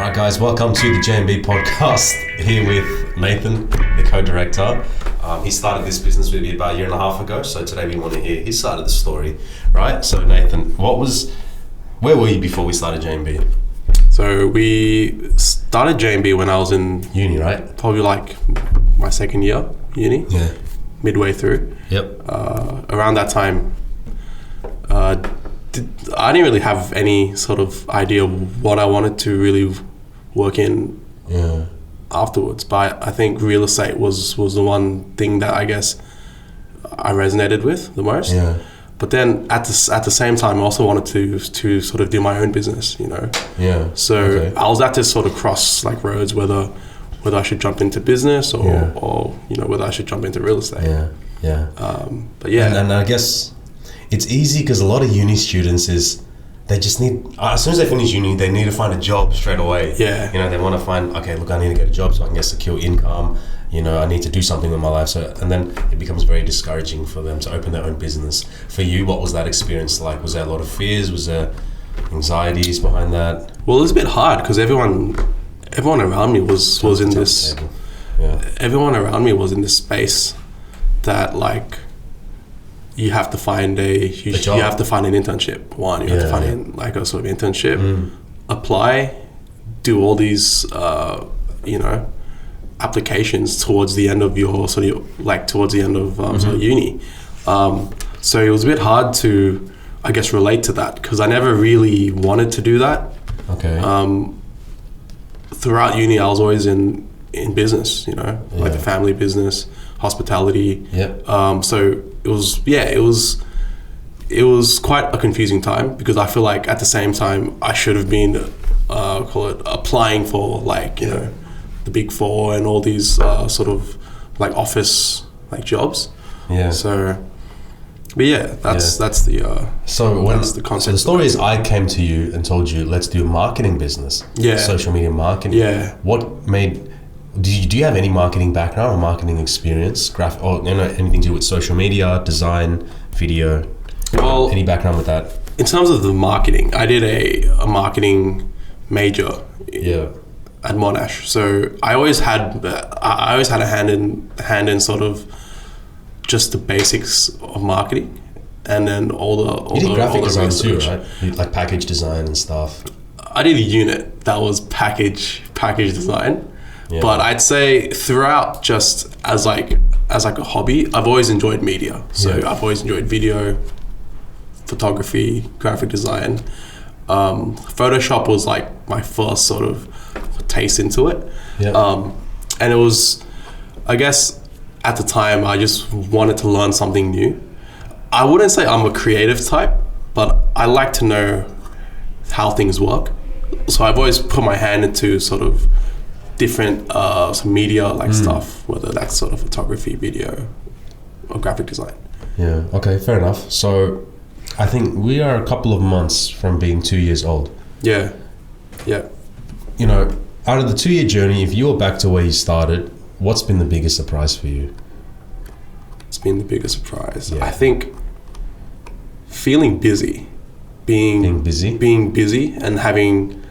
Alright guys, welcome to the J&B Podcast, here with Nathan, the co-director. He started this business with me about a year and a half ago, so today we want to hear his side of the story, right? So Nathan, where were you before we started J&B? So we started J&B when I was in uni, right? Probably like my second year uni, midway through. Yep. Around that time, I didn't really have any sort of idea what I wanted to really work in afterwards. But I think real estate was the one thing that I guess I resonated with the most. Yeah. But then at the same time, I also wanted to sort of do my own business, you know. Yeah. So I was at this sort of cross like roads whether I should jump into business or you know whether I should jump into real estate. Yeah. Yeah. But yeah. And I guess it's easy because a lot of uni students they just need, as soon as they finish uni, they need to find a job straight away. Yeah. You know, they want to find, okay, look, I need to get a job so I can get secure income. You know, I need to do something with my life. So, and then it becomes very discouraging for them to open their own business. For you, what was that experience like? Was there a lot of fears? Was there anxieties behind that? Well, it was a bit hard because everyone around me was in this. Everyone around me was in this space that like you have to find you have to find an internship. You have to find like a sort of internship, apply, do all these applications towards the end of your sort of uni. So it was a bit hard to, I guess, relate to that because I never really wanted to do that. Okay. Throughout uni, I was always in business, you know, like the family business, hospitality. Yep. So it was quite a confusing time because I feel like at the same time I should have been applying for like, you know, the Big Four and all these sort of like office like jobs. Yeah. So, but yeah, that's the concept. So the story is, I came to you and told you, let's do a marketing business. Yeah. Social media marketing. Yeah. What made? Do you have any marketing background or marketing experience, or anything to do with social media, design, video? Well, any background with that? In terms of the marketing, I did a marketing major. At Monash, so I always had a hand in sort of just the basics of marketing, and then all the graphic design too, right? You like package design and stuff. I did a unit that was package design, but I'd say throughout, just as like a hobby, I've always enjoyed media. So I've always enjoyed video, photography, graphic design. Photoshop was like my first sort of taste into it. And it was, I guess at the time I just wanted to learn something new. I wouldn't say I'm a creative type, but I like to know how things work. So I've always put my hand into sort of different some media like stuff, whether that's sort of photography, video, or graphic design. Yeah, okay, fair enough. So I think we are a couple of months from being 2 years old. Yeah. You know, out of the 2 year journey, if you were back to where you started, what's been the biggest surprise for you? It's been the biggest surprise. I think feeling busy, being busy and having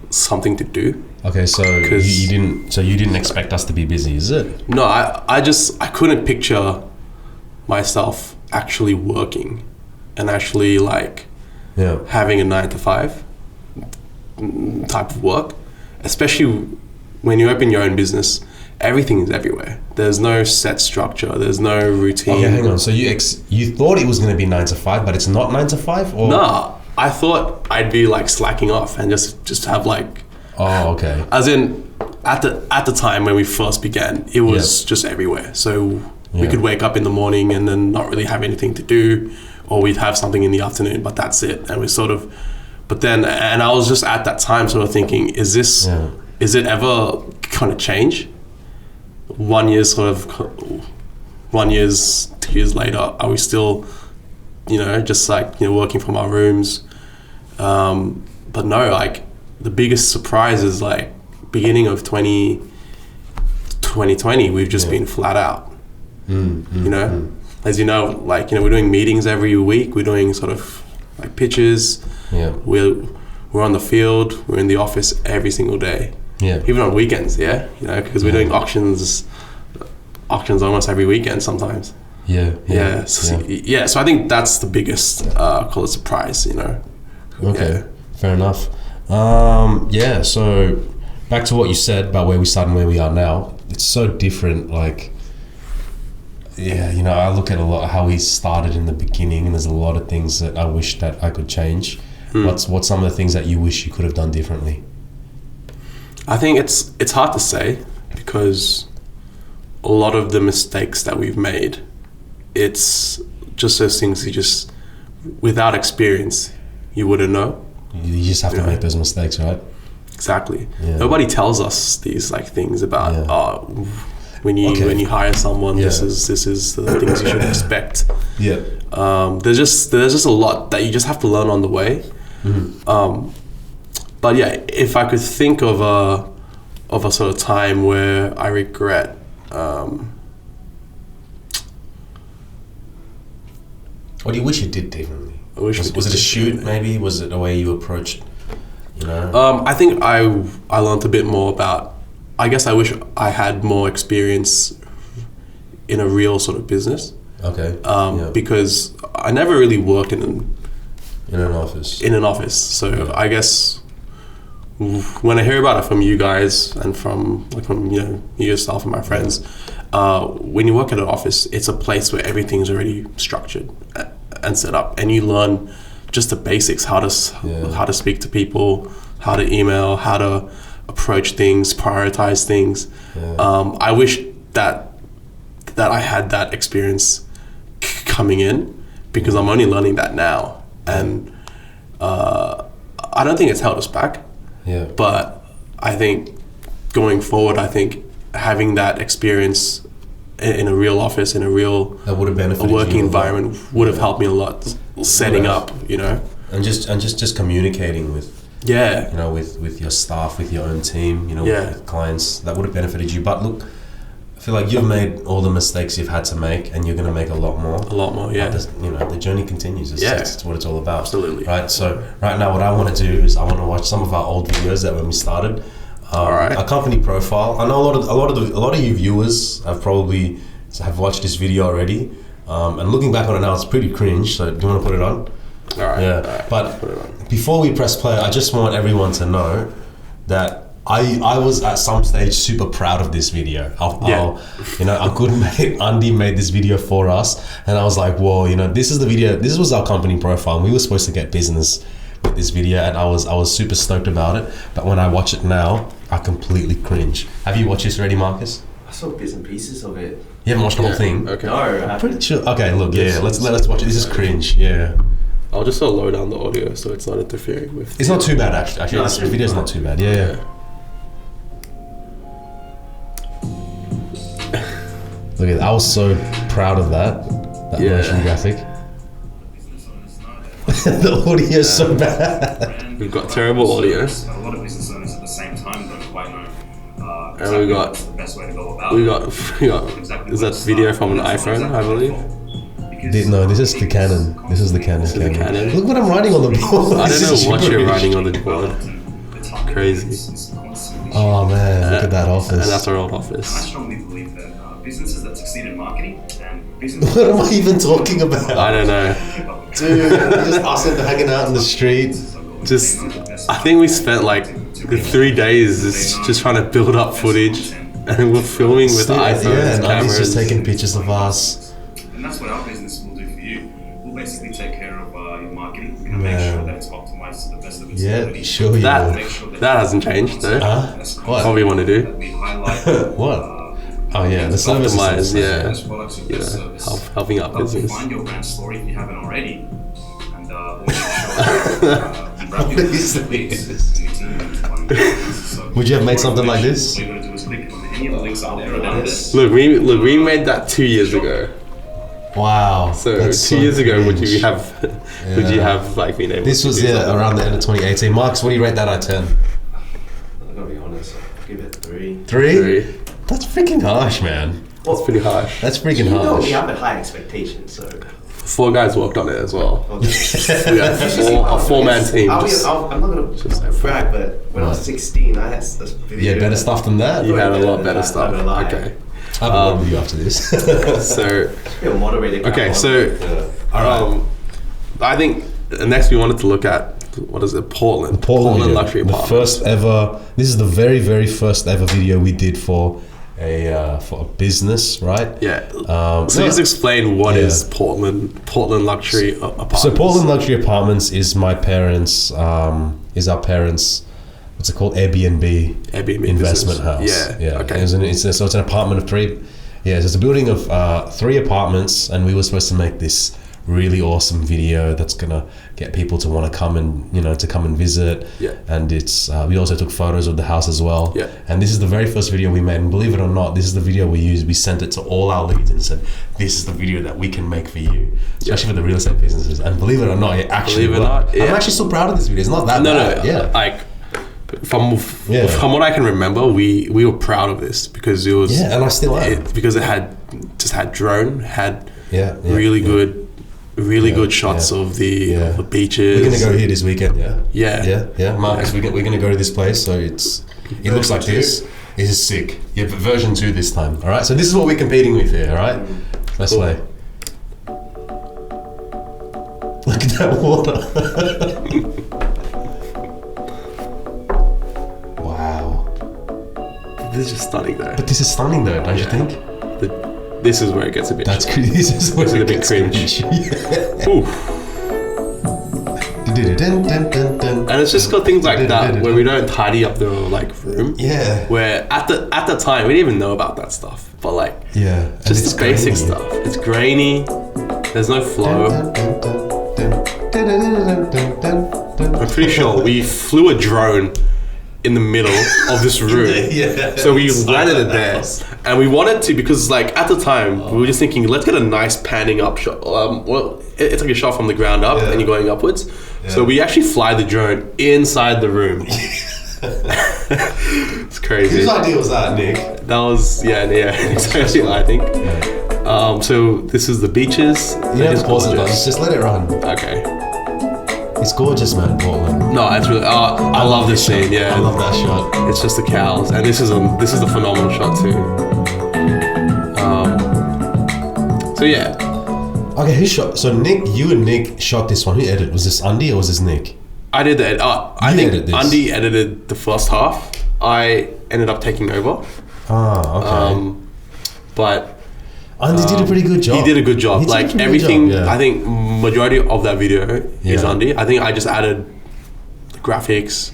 something to do. Okay, so you didn't expect us to be busy, is it? No, I couldn't picture myself actually working and actually like having a 9 to 5 type of work, especially when you open your own business. Everything is everywhere. There's no set structure. There's no routine. Okay, hang on. So you thought it was going to be 9 to 5, but it's not 9 to 5, or? No, I thought I'd be like slacking off and just have like. Oh, okay. As in, at the time when we first began, it was just everywhere. So we could wake up in the morning and then not really have anything to do, or we'd have something in the afternoon, but that's it. And we sort of, but then, and I was just at that time sort of thinking, is it ever kind of change? 1 year, 2 years later, are we still, you know, just like, you know, working from our rooms? But no, like the biggest surprise is like beginning of 2020, we've just been flat out, you know? As you know, like, you know, we're doing meetings every week. We're doing sort of like pitches. Yeah. we're on the field, we're in the office every single day. Yeah. Even on weekends, because we're doing auctions almost every weekend sometimes. Yeah. So I think that's the biggest surprise, Okay, fair enough. So back to what you said about where we started and where we are now. It's so different. Like, I look at a lot of how we started in the beginning, and there's a lot of things that I wish that I could change. What's some of the things that you wish you could have done differently? I think it's hard to say, because a lot of the mistakes that we've made, it's just those things you just, without experience, you wouldn't know. You just have to make those mistakes, right? Exactly. Yeah. Nobody tells us these things about when you hire someone, this is the things you should expect. Yeah. There's just a lot that you just have to learn on the way. Mm-hmm. But if I could think of a sort of time where I regret. What do you wish you did differently? Was it a shoot maybe? Was it the way you approached? I think I learned a bit more about. I guess I wish I had more experience in a real sort of business. Okay. Because I never really worked in an office. So I guess when I hear about it from you guys and from yourself and my friends, when you work at an office, it's a place where everything's already structured and set up, and you learn just the basics: how to speak to people, how to email, how to approach things, prioritize things. I wish that I had that experience coming in, because I'm only learning that now, and I don't think it's held us back. But I think going forward, having that experience in a real office, in a that would have benefited working environment would have helped me a lot, setting up, and just communicating with with your staff, with your own team, with clients. That would have benefited you. But look, I feel like you've made all the mistakes you've had to make, and you're going to make a lot more. The journey continues. It's what it's all about. Absolutely. Right. So right now, what I want to do is I want to watch some of our old videos that when we started. All right. Our company profile. I know a lot of you viewers have watched this video already, and looking back on it now, it's pretty cringe. So do you want to put it on? All right. Yeah. All right. But before we press play, I just want everyone to know that I was at some stage super proud of this video. Our good mate Andy made this video for us, and I was like, whoa, this is the video. This was our company profile, and we were supposed to get business with this video, and I was super stoked about it. But when I watch it now, I completely cringe. Have you watched this already, Marcus? I saw bits and pieces of it. You haven't watched the whole thing? Okay. No, I'm pretty sure. Okay, look, let's watch it. This is cringe. Yeah. I'll just lower down the audio so it's not interfering with. It's not too bad actually. This video's not too bad. Yeah. Look at that. I was so proud of that motion graphic. The audio is so bad. We've got terrible audio. A lot of business owners at the same time don't quite know and we got the best way to go about it. Is that video from an iPhone, I believe? No, this is the Canon. This is the Canon. Look what I'm writing on the board. I don't know what you're writing on the board. Crazy. Oh man, look at that office. And that's our old office. I strongly believe that businesses that succeed in marketing and businesses. What am I even talking about? I don't know. Dude, just us hanging out in the street. I think we spent like 3 days just trying to build up footage, and we're filming with iPhones, and cameras. Just taking pictures of us. And that's what our business will do for you. We'll basically take care of your marketing. We're going to make sure that it's optimized to the best of its ability. Sure you will. That hasn't changed though. What we want to do. What? Oh yeah, the service is helping out business. Find your brand story if you haven't already. And would you have made something like this? Look, we made that 2 years ago. Wow. So 2 years ago, would you have like been able? This was around the end of 2018. Marcus, what do you rate that out of 10? I gotta be honest, I'll give it 3. 3? That's freaking harsh, man. That's pretty harsh. That's freaking harsh. We have a high expectation, so. 4 guys worked on it as well. Okay. We had a 4-man team. I'm not gonna brag, but when I was 16, I had a video. Yeah, better stuff than that. You had a lot better stuff. Okay. I'll have a word with you after this. So, Be a moderator. okay, so I think next we wanted to look at, what is it, Portland video. luxury the apartments. first ever. This is the very, very first ever video we did for a business, right? Yeah. So just explain what is Portland luxury apartments. So Portland luxury apartments is my parents. Is our parents. What's it called? Airbnb investment house. Yeah. Okay. So it's an apartment of 3. Yeah. So it's a building of 3 apartments, and we were supposed to make this really awesome video that's gonna get people to want to come and visit. Yeah. And it's we also took photos of the house as well. Yeah. And this is the very first video we made, and believe it or not, this is the video we used. We sent it to all our leads and said, this is the video that we can make for you, especially for the real estate businesses. And believe it or not, it actually worked. I'm actually so proud of this video. It's not that bad. No. Like from what I can remember, we were proud of this because it was and I still am, because it had drone, had really good shots of the beaches. We're gonna go here this weekend. Yeah. Marcus, we're gonna go to this place. So it looks like this. This is sick. Yeah, but version 2 this time. All right. So this is what we're competing with here. All right. Let's play. Look at that water. Wow. This is just stunning though. But this is stunning though, don't you think? This is where it gets a bit. That's crazy. This is where it gets cringe. And it's just got things like that where we don't tidy up the room. Yeah. Where at the time we didn't even know about that stuff, but just the basic stuff. It's grainy. There's no flow. I'm pretty sure we flew a drone in the middle of this room. So we landed it there. And we wanted to, because at the time, we were just thinking, let's get a nice panning up shot. It's like a shot from the ground up and you're going upwards. So we actually fly the drone inside the room. It's crazy. Whose idea was that, Nick? That was, especially I think. So this is the beaches. You don't have to pause it, just let it run. Okay. It's gorgeous, man, Portland. No, it's really. I love this scene. Yeah, I love that shot. It's just the cows, and this is a phenomenal shot too. So yeah. Okay, who shot? So you and Nick shot this one. Who edited? Was this Andy or was this Nick? I did the. I think Andy edited the first half. I ended up taking over. Okay. But. Andy did a pretty good job. He did a good job. Everything, job, I think majority of that video is Andy. I think I just added the graphics.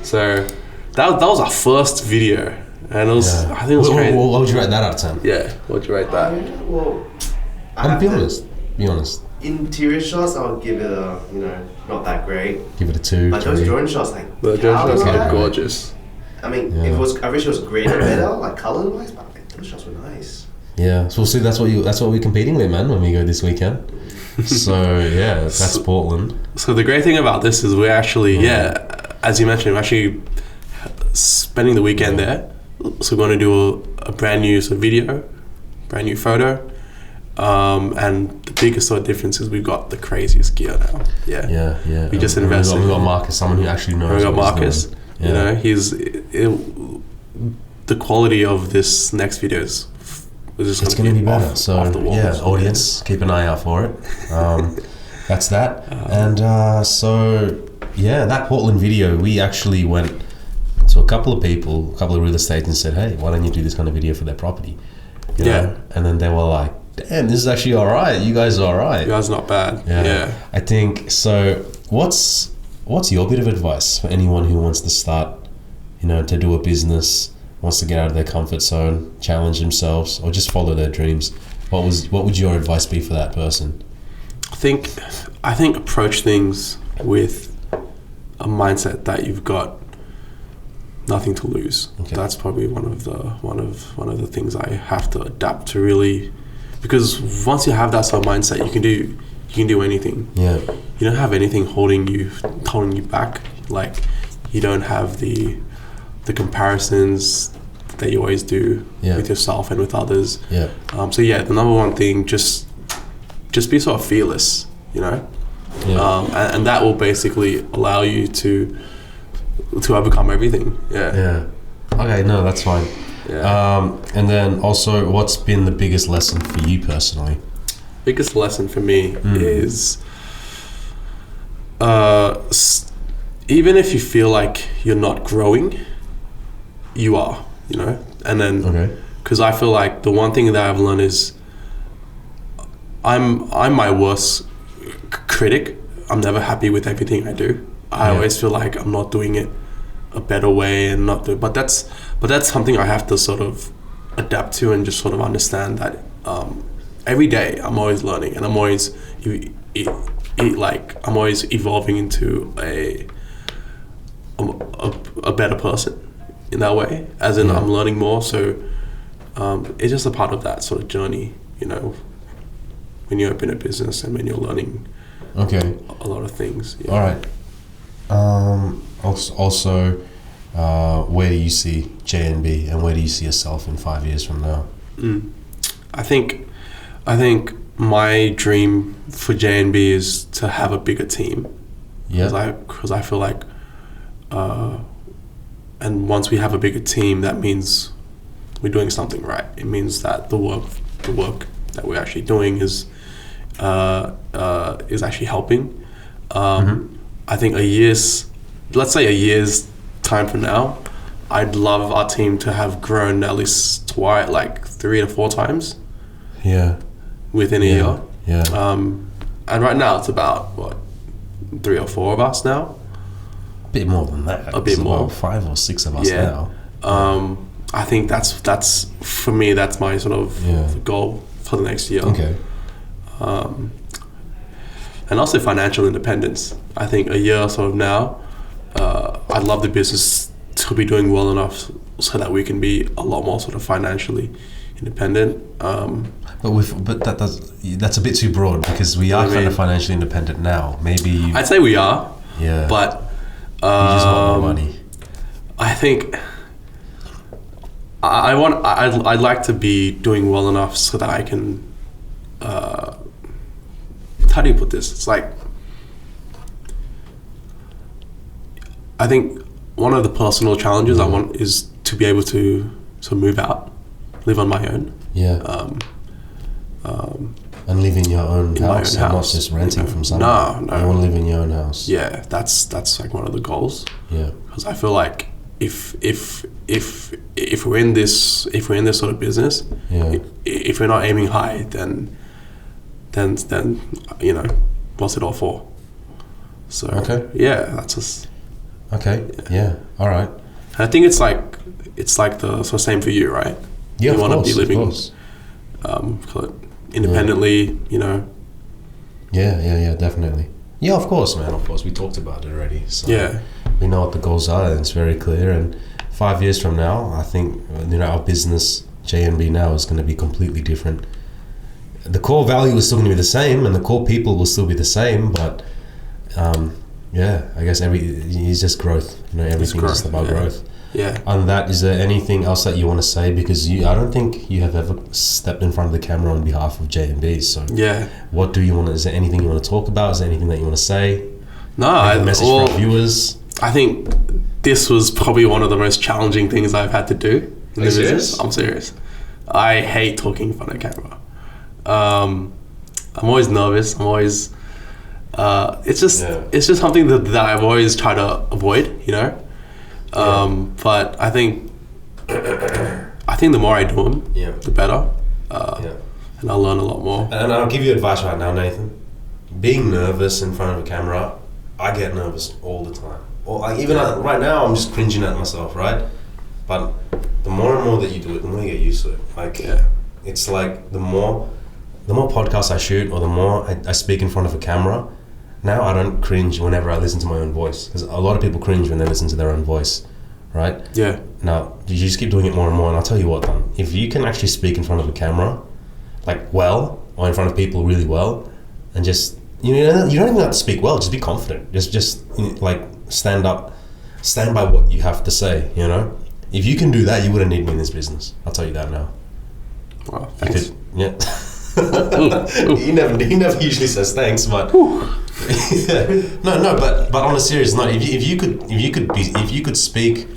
So that was our first video. And it was, I think it was great. What would you rate that out of 10? Yeah, what would you rate that? Well, Be honest. Interior shots, I would give it a, not that great. Give it a 2. But those drone shots, the drone shots are gorgeous. I mean, I wish it was greater, better, color-wise, but those shots were nice. Yeah, so we'll see. That's what we're competing with, man. When we go this weekend. So that's Portland. So the great thing about this is we're actually, as you mentioned, we're actually spending the weekend there. So we're going to do a brand new video, brand new photo, and the biggest difference is we've got the craziest gear now. Yeah. We just invested. We got Marcus, someone who actually knows. We got Marcus. He's the quality of this next video is it's going to be better. So audience, keep an eye out for it. That's that. And that Portland video, we actually went to a couple of real estate and said, hey, why don't you do this kind of video for their property? You know? And then they were like, damn, this is actually all right. You guys are all right. You guys are not bad. Yeah. I think so. What's your bit of advice for anyone who wants to start, to do a business, wants to get out of their comfort zone, challenge themselves, or just follow their dreams? What would your advice be for that person? I think approach things with a mindset that you've got nothing to lose. Okay. That's probably one of the things I have to adapt to, really, because once you have that sort of mindset, you can do anything. Yeah. You don't have anything holding you back. You don't have the comparisons that you always do with yourself and with others. Yeah. The number one thing, just just be sort of fearless, you know. And that will basically allow you to overcome everything. Yeah. Okay, no, that's fine. Yeah. And then also, what's been the biggest lesson for you personally? Biggest lesson for me is even if you feel like you're not growing, you are, you know. And then because I feel like the one thing that I've learned is I'm my worst critic. I'm never happy with everything I do. I always feel like I'm not doing it a better way, and but that's something I have to sort of adapt to and just sort of understand that every day I'm always learning, and I'm always I'm always evolving into a better person in that way, as in I'm learning more. So it's just a part of that sort of journey, you know, when you open a business and when you're learning a lot of things. All right. Also, where do you see J&B, and where do you see yourself in 5 years from now? I think my dream for J&B is to have a bigger team. Because I feel like, and once we have a bigger team, that means we're doing something right. It means that the work that we're actually doing is actually helping. I think let's say a year's time from now, I'd love our team to have grown at least twice, like 3 to 4 times. Yeah. Within a year. Yeah. And right now it's about 3 or 4 of us now. A bit more than that. A bit more. About 5 or 6 of us now. I think that's for me. That's my sort of goal for the next year. Okay. And also financial independence. I think a year sort of now, I'd love the business to be doing well enough so that we can be a lot more sort of financially independent. But that's a bit too broad, because we are kind of financially independent now. Maybe I'd say we are. Yeah. But you just want more money. I think I'd like to be doing well enough so that I can. How do you put this? It's like, I think one of the personal challenges I want is to be able to sort of move out, live on my own. Yeah. And live in your own house, and not just renting from someone. No. You want to live in your own house. Yeah, that's like one of the goals. Yeah. Because I feel like if we're in this sort of business, if we're not aiming high, then you know, what's it all for? So that's just all right. And I think it's like the sort of same for you, right? Yeah, you want to be living independently, you know. Yeah, definitely. Yeah, of course, man. Of course, we talked about it already. So we know what the goals are, and it's very clear. And 5 years from now, I think, you know, our business J&B now is going to be completely different. The core value is still going to be the same, and the core people will still be the same, but I guess it's just growth. You know, everything's just about growth. Yeah. On that, is there anything else that you want to say? Because I don't think you have ever stepped in front of the camera on behalf of J&B. So what do you want to? Is there anything you want to talk about? Is there anything that you want to say? No, a message for our viewers. I think this was probably one of the most challenging things I've had to do in the business. I'm serious. I hate talking in front of camera. I'm always nervous. I'm always. It's just something that I've always tried to avoid, you know. But I think the more I do them, the better. And I'll learn a lot more. And I'll give you advice right now, Nathan. Being nervous in front of a camera, I get nervous all the time. Or right now, I'm just cringing at myself, right? But the more and more that you do it, the more you get used to it. It's like the more podcasts I shoot, or the more I speak in front of a camera, now I don't cringe whenever I listen to my own voice. Because a lot of people cringe when they listen to their own voice, right? Yeah. Now, you just keep doing it more and more, and I'll tell you what, then, if you can actually speak in front of a camera, or in front of people really well, and just, you don't even have to speak well, just be confident. Just stand by what you have to say, you know? If you can do that, you wouldn't need me in this business. I'll tell you that now. Wow, thanks. He never usually says thanks, but but on a serious note, if you could speak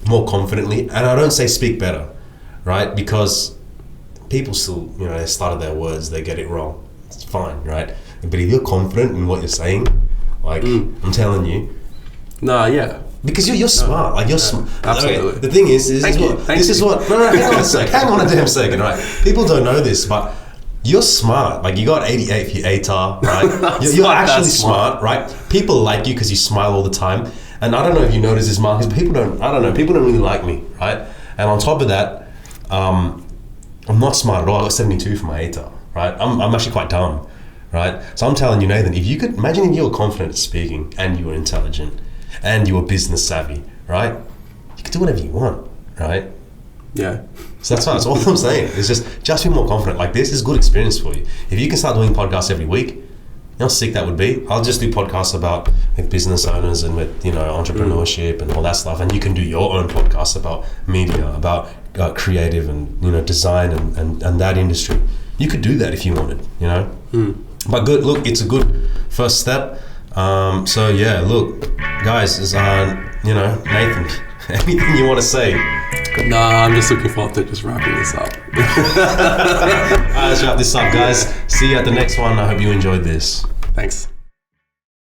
more confidently, and I don't say speak better, right? Because people still, they started their words, they get it wrong. It's fine, right? But if you're confident in what you're saying, like I'm telling you, because you're smart, like you're smart. Absolutely. Okay, the thing is, hang on a sec, hang on a damn second, right? People don't know this, but you're smart. Like you got 88 for your ATAR, right? You're actually smart, right? People like you because you smile all the time. And I don't know if you notice this, Marcus, but people don't really like me, right? And on top of that, I'm not smart at all. I got 72 for my ATAR, right? I'm actually quite dumb, right? So I'm telling you, Nathan, if you could imagine if you were confident at speaking and you were intelligent and you were business savvy, right? You could do whatever you want, right? Yeah. So that's all I'm saying. It's just be more confident. Like this is good experience for you. If you can start doing podcasts every week, you know how sick that would be? I'll just do podcasts about with business owners and with, entrepreneurship and all that stuff. And you can do your own podcast about media, about creative and, design and that industry. You could do that if you wanted, But good, look, it's a good first step. So yeah, look, guys, is Nathan, anything you want to say? No, I'm just looking forward to just wrapping this up. Let's wrap this up, guys. See you at the next one. I hope you enjoyed this. Thanks.